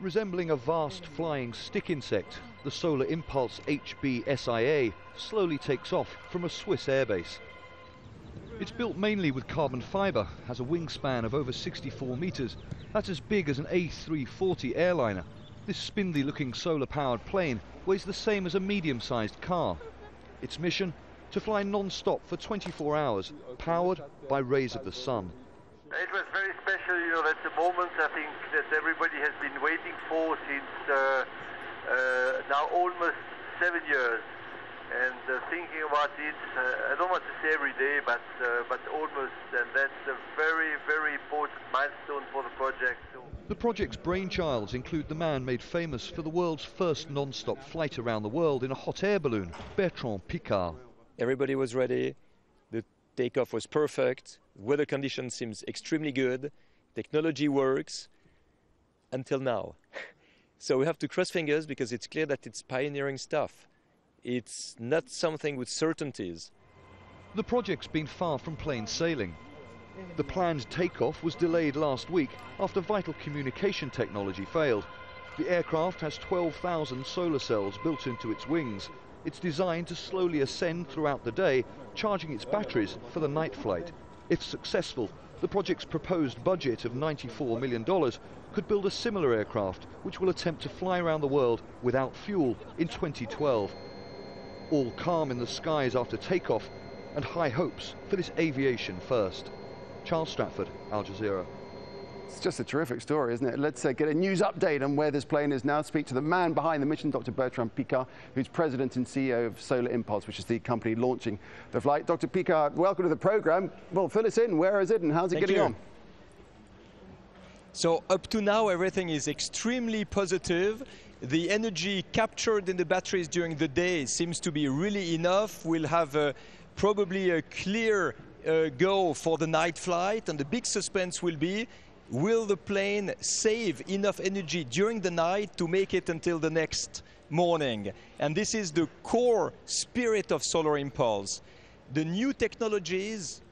Resembling a vast flying stick insect, the Solar Impulse HB-SIA slowly takes off from a Swiss airbase. It's built mainly with carbon fibre, has a wingspan of over 64 metres. That's as big as an A340 airliner. This spindly-looking solar-powered plane weighs the same as a medium-sized car. Its mission? To fly non-stop for 24 hours, powered by rays of the sun. It was very special, you know, that's a moment I think that everybody has been waiting for since now almost 7 years. And thinking about it, I don't want to say every day, but almost, and that's a very, very important milestone for the project. The project's brainchilds include the man made famous for the world's first non-stop flight around the world in a hot air balloon, Bertrand Piccard. Everybody was ready, the takeoff was perfect, weather conditions seems extremely good, technology works, until now. So we have to cross fingers because it's clear that it's pioneering stuff. It's not something with certainties. The project's been far from plain sailing. The planned takeoff was delayed last week after vital communication technology failed. The aircraft has 12,000 solar cells built into its wings. It's designed to slowly ascend throughout the day, charging its batteries for the night flight. If successful, the project's proposed budget of $94 million could build a similar aircraft, which will attempt to fly around the world without fuel in 2012. All calm in the skies after takeoff, and high hopes for this aviation first. Charles Stratford, Al Jazeera. It's just a terrific story, isn't it? Let's get a news update on where this plane is now. Speak to the man behind the mission, Dr. Bertrand Piccard, who's president and CEO of Solar Impulse, which is the company launching the flight. Dr. Piccard, welcome to the program. Well, fill us in. Where is it and how's it getting on? So up to now, everything is extremely positive. The energy captured in the batteries during the day seems to be really enough. We'll have probably a clear go for the night flight, and the big suspense will be, will the plane save enough energy during the night to make it until the next morning? And this is the core spirit of Solar Impulse. The new technologies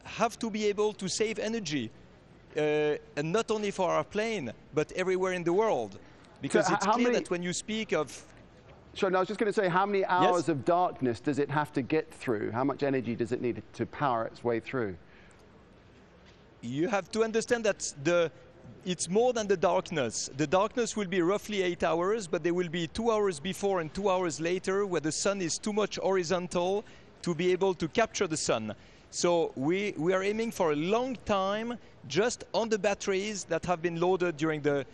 have to be able to save energy, and not only for our plane, but everywhere in the world. Because so it's clear that when you speak of... Sure, no, I was just going to say, how many hours of darkness does it have to get through? How much energy does it need to power its way through? You have to understand that it's more than the darkness. The darkness will be roughly 8 hours, but there will be 2 hours before and 2 hours later where the sun is too much horizontal to be able to capture the sun. So we are aiming for a long time just on the batteries that have been loaded during the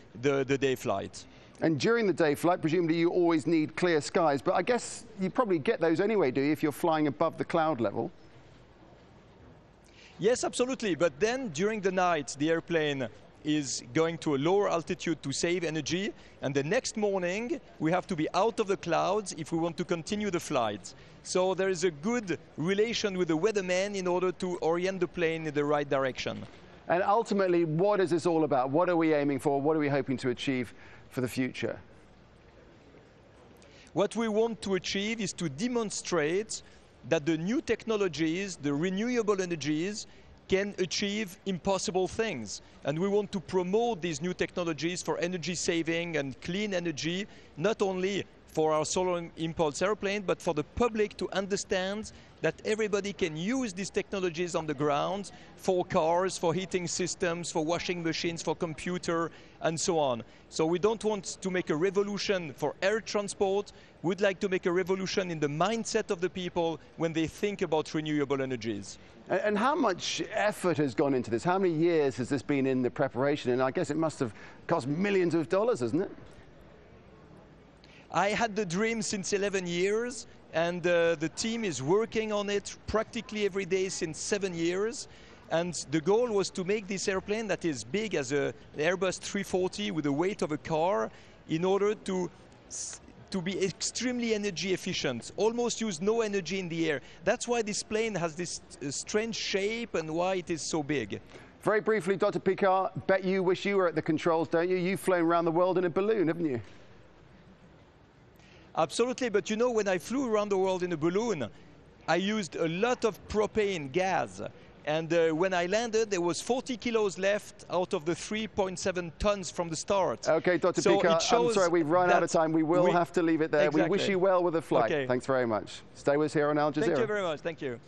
day flight. And during the day flight, presumably you always need clear skies, but I guess you probably get those anyway, do you, if you're flying above the cloud level? Yes, absolutely. But then during the night, the airplane is going to a lower altitude to save energy. And the next morning, we have to be out of the clouds if we want to continue the flight. So there is a good relation with the weatherman in order to orient the plane in the right direction. And ultimately, what is this all about? What are we aiming for? What are we hoping to achieve for the future? What we want to achieve is to demonstrate that the new technologies, the renewable energies, can achieve impossible things. And we want to promote these new technologies for energy saving and clean energy, not only for our Solar Impulse airplane, but for the public to understand that everybody can use these technologies on the ground for cars, for heating systems, for washing machines, for computer, and so on. So we don't want to make a revolution for air transport. We'd like to make a revolution in the mindset of the people when they think about renewable energies. And how much effort has gone into this? How many years has this been in the preparation? And I guess it must have cost millions of dollars, hasn't it? I had the dream since 11 years, and the team is working on it practically every day since 7 years. And the goal was to make this airplane that is big as an Airbus 340 with the weight of a car, in order to be extremely energy efficient, almost use no energy in the air. That's why this plane has this strange shape and why it is so big. Very briefly, Dr. Piccard, bet you wish you were at the controls, don't you? You've flown around the world in a balloon, haven't you? Absolutely, but you know, when I flew around the world in a balloon, I used a lot of propane gas. And when I landed, there was 40 kilos left out of the 3.7 tons from the start. Okay, Dr. So Piccard, I'm sorry, we've run out of time. We will have to leave it there. Exactly. We wish you well with the flight. Okay. Thanks very much. Stay with us here on Al Jazeera. Thank you very much. Thank you.